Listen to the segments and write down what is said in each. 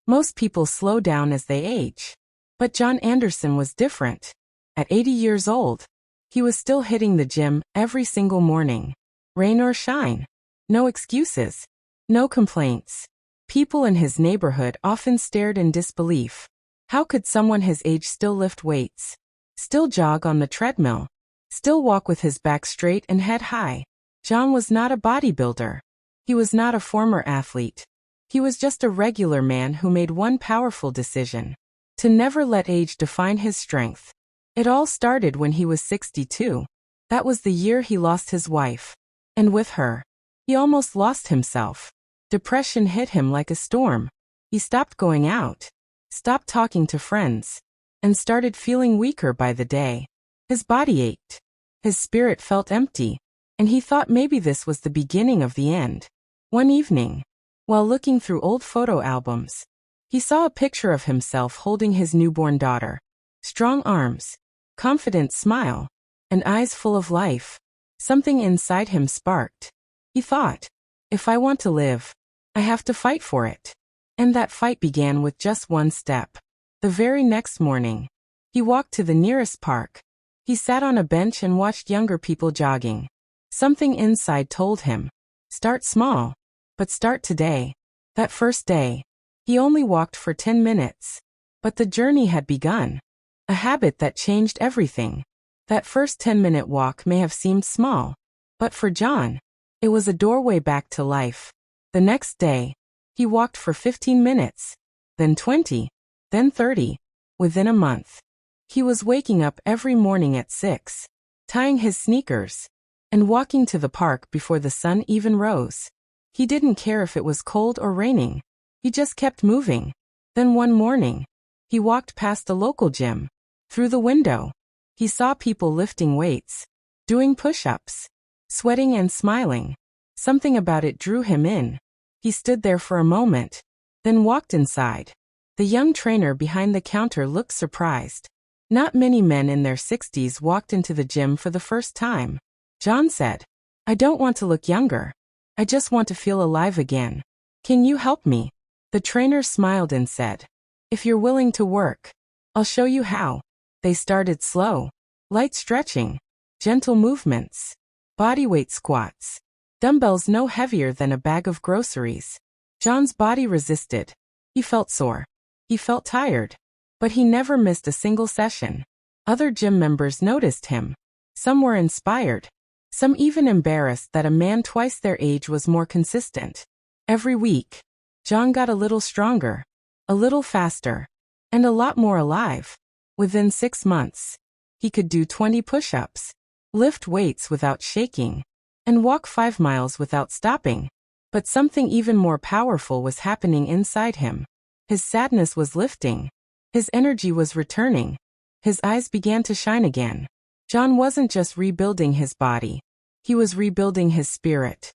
Most people slow down as they age. But John Anderson was different. At 80 years old, he was still hitting the gym every single morning. Rain or shine. No excuses. No complaints. People in his neighborhood often stared in disbelief. How could someone his age still lift weights? Still jog on the treadmill? Still walk with his back straight and head high? John was not a bodybuilder. He was not a former athlete. He was just a regular man who made one powerful decision: to never let age define his strength. It all started when he was 62. That was the year he lost his wife. And with her, he almost lost himself. Depression hit him like a storm. He stopped going out, stopped talking to friends, and started feeling weaker by the day. His body ached. His spirit felt empty, and he thought maybe this was the beginning of the end. One evening, while looking through old photo albums, he saw a picture of himself holding his newborn daughter. Strong arms, confident smile, and eyes full of life. Something inside him sparked. He thought, if I want to live, I have to fight for it. And that fight began with just one step. The very next morning, he walked to the nearest park. He sat on a bench and watched younger people jogging. Something inside told him, start small, but start today. That first day, he only walked for 10 minutes. But the journey had begun. A habit that changed everything. That first 10-minute walk may have seemed small, but for John, it was a doorway back to life. The next day, he walked for 15 minutes, then 20, then 30. Within a month, he was waking up every morning at 6, tying his sneakers, and walking to the park before the sun even rose. He didn't care if it was cold or raining. He just kept moving. Then one morning, he walked past the local gym. Through the window, he saw people lifting weights, doing push-ups, sweating and smiling. Something about it drew him in. He stood there for a moment, then walked inside. The young trainer behind the counter looked surprised. Not many men in their 60s walked into the gym for the first time. John said, I don't want to look younger. I just want to feel alive again. Can you help me? The trainer smiled and said, if you're willing to work, I'll show you how. They started slow, light stretching, gentle movements, bodyweight squats, dumbbells no heavier than a bag of groceries. John's body resisted. He felt sore. He felt tired. But he never missed a single session. Other gym members noticed him. Some were inspired. Some even embarrassed that a man twice their age was more consistent. Every week, John got a little stronger, a little faster, and a lot more alive. Within 6 months, he could do 20 push-ups, lift weights without shaking, and walk 5 miles without stopping. But something even more powerful was happening inside him. His sadness was lifting. His energy was returning. His eyes began to shine again. John wasn't just rebuilding his body. He was rebuilding his spirit.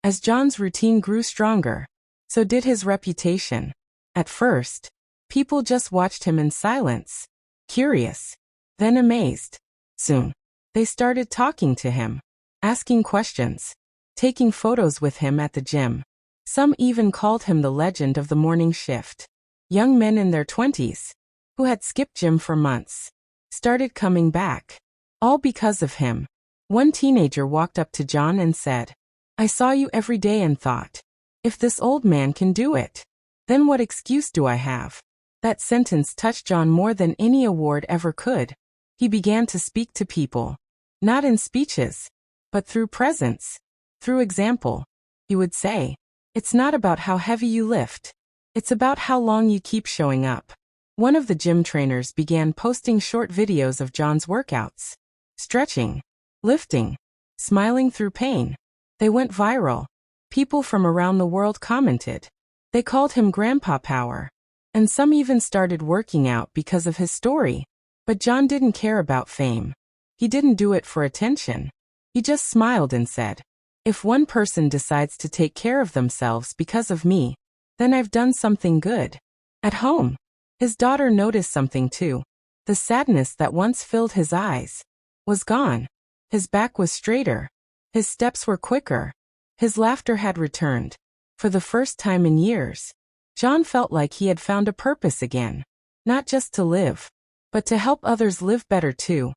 As John's routine grew stronger, so did his reputation. At first, people just watched him in silence, curious, then amazed. Soon, they started talking to him, asking questions, taking photos with him at the gym. Some even called him the legend of the morning shift. Young men in their 20s, who had skipped gym for months, started coming back. All because of him. One teenager walked up to John and said, I saw you every day and thought, if this old man can do it, then what excuse do I have? That sentence touched John more than any award ever could. He began to speak to people, not in speeches, but through presence, through example. He would say, it's not about how heavy you lift. It's about how long you keep showing up. One of the gym trainers began posting short videos of John's workouts, stretching, lifting, smiling through pain. They went viral. People from around the world commented. They called him Grandpa Power. And some even started working out because of his story. But John didn't care about fame. He didn't do it for attention. He just smiled and said, if one person decides to take care of themselves because of me, then I've done something good. At home, his daughter noticed something too. The sadness that once filled his eyes was gone. His back was straighter. His steps were quicker. His laughter had returned. For the first time in years, John felt like he had found a purpose again. Not just to live, but to help others live better too.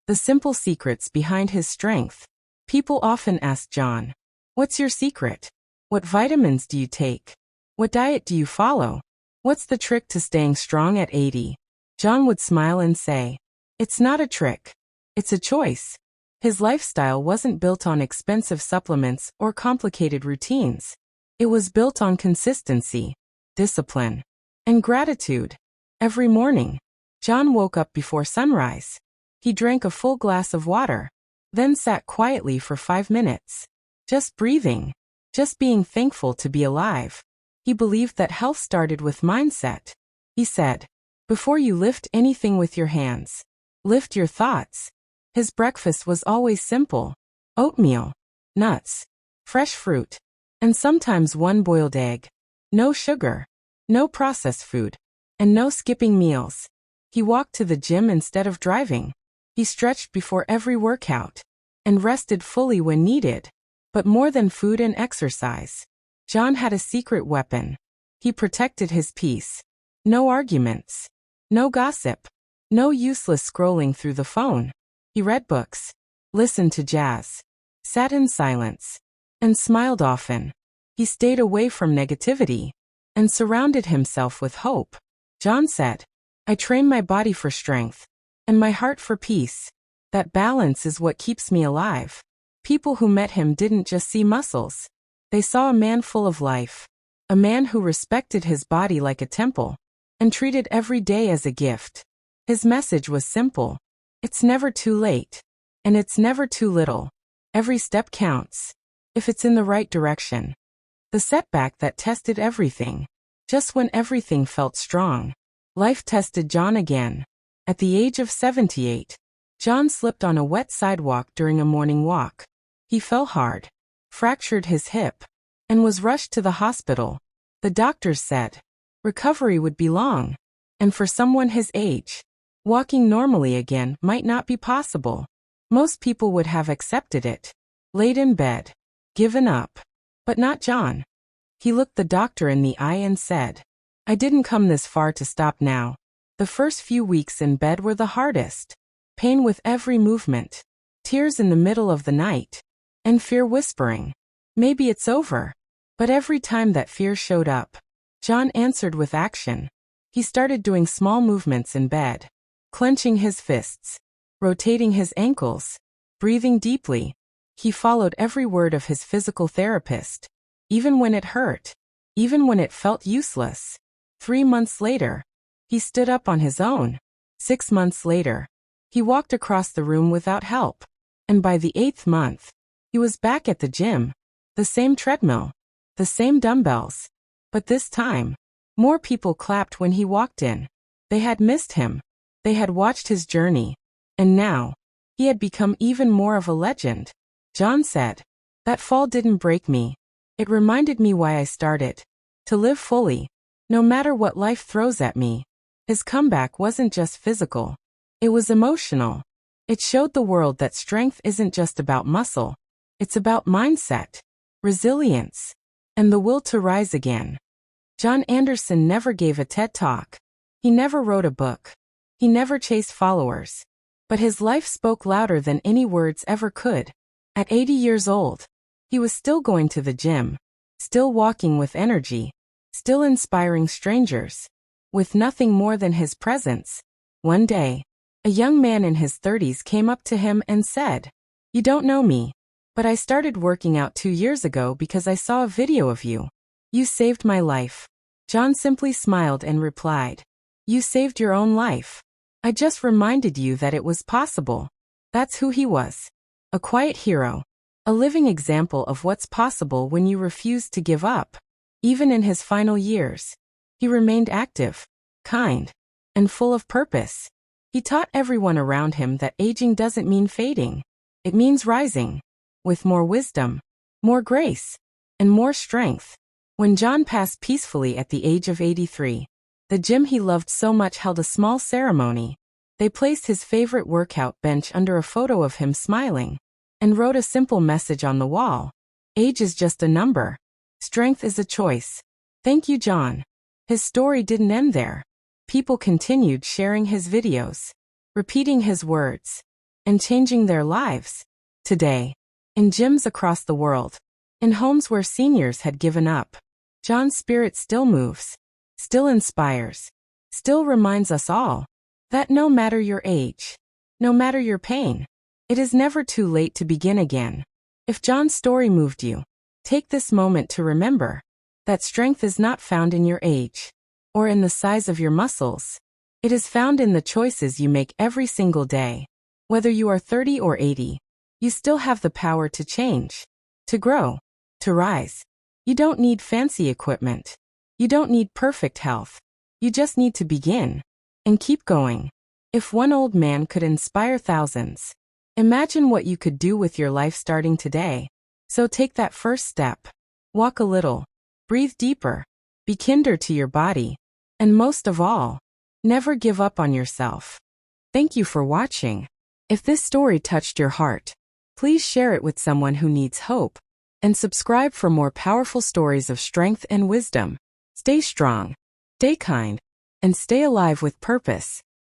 The simple secrets behind his strength. People often ask John, "What's your secret? What vitamins do you take? What diet do you follow? What's the trick to staying strong at 80? John would smile and say, "It's not a trick. It's a choice." His lifestyle wasn't built on expensive supplements or complicated routines. It was built on consistency, discipline, and gratitude. Every morning, John woke up before sunrise. He drank a full glass of water, then sat quietly for 5 minutes. Just breathing, just being thankful to be alive. He believed that health started with mindset. He said, "Before you lift anything with your hands, lift your thoughts." His breakfast was always simple: oatmeal, nuts, fresh fruit, and sometimes one boiled egg. No sugar, no processed food, and no skipping meals. He walked to the gym instead of driving. He stretched before every workout and rested fully when needed. But more than food and exercise, John had a secret weapon. He protected his peace. No arguments, no gossip, no useless scrolling through the phone. He read books, listened to jazz, sat in silence, and smiled often. He stayed away from negativity and surrounded himself with hope. John said, "I train my body for strength and my heart for peace. That balance is what keeps me alive." People who met him didn't just see muscles. They saw a man full of life, a man who respected his body like a temple and treated every day as a gift. His message was simple: it's never too late, and it's never too little. Every step counts, if it's in the right direction. The setback that tested everything. Just when everything felt strong, life tested John again. At the age of 78, John slipped on a wet sidewalk during a morning walk. He fell hard, fractured his hip, and was rushed to the hospital. The doctors said recovery would be long, and for someone his age, walking normally again might not be possible. Most people would have accepted it, laid in bed, given up. But not John. He looked the doctor in the eye and said, "I didn't come this far to stop now." The first few weeks in bed were the hardest. Pain with every movement, tears in the middle of the night, and fear whispering, "Maybe it's over." But every time that fear showed up, John answered with action. He started doing small movements in bed, clenching his fists, rotating his ankles, breathing deeply. He followed every word of his physical therapist, even when it hurt, even when it felt useless. 3 months later, he stood up on his own. 6 months later, he walked across the room without help. And by the 8th month, he was back at the gym. The same treadmill, the same dumbbells. But this time, more people clapped when he walked in. They had missed him. They had watched his journey. And now, he had become even more of a legend. John said, "That fall didn't break me. It reminded me why I started. To live fully, no matter what life throws at me." His comeback wasn't just physical. It was emotional. It showed the world that strength isn't just about muscle. It's about mindset, resilience, and the will to rise again. John Anderson never gave a TED Talk. He never wrote a book. He never chased followers. But his life spoke louder than any words ever could. At 80 years old, he was still going to the gym, still walking with energy, still inspiring strangers, with nothing more than his presence. One day, a young man in his 30s came up to him and said, "You don't know me, but I started working out 2 years ago because I saw a video of you. You saved my life." John simply smiled and replied, "You saved your own life. I just reminded you that it was possible." That's who he was. A quiet hero. A living example of what's possible when you refuse to give up. Even in his final years, he remained active, kind, and full of purpose. He taught everyone around him that aging doesn't mean fading. It means rising, with more wisdom, more grace, and more strength. When John passed peacefully at the age of 83, the gym he loved so much held a small ceremony. They placed his favorite workout bench under a photo of him smiling, and wrote a simple message on the wall: "Age is just a number. Strength is a choice. Thank you, John." His story didn't end there. People continued sharing his videos, repeating his words, and changing their lives. Today, in gyms across the world, in homes where seniors had given up, John's spirit still moves, still inspires, still reminds us all that no matter your age, no matter your pain, it is never too late to begin again. If John's story moved you, take this moment to remember that strength is not found in your age or in the size of your muscles. It is found in the choices you make every single day. Whether you are 30 or 80, you still have the power to change, to grow, to rise. You don't need fancy equipment. You don't need perfect health. You just need to begin and keep going. If one old man could inspire thousands, imagine what you could do with your life starting today. So take that first step. Walk a little. Breathe deeper. Be kinder to your body. And most of all, never give up on yourself. Thank you for watching. If this story touched your heart, please share it with someone who needs hope. And subscribe for more powerful stories of strength and wisdom. Stay strong, stay kind, and stay alive with purpose.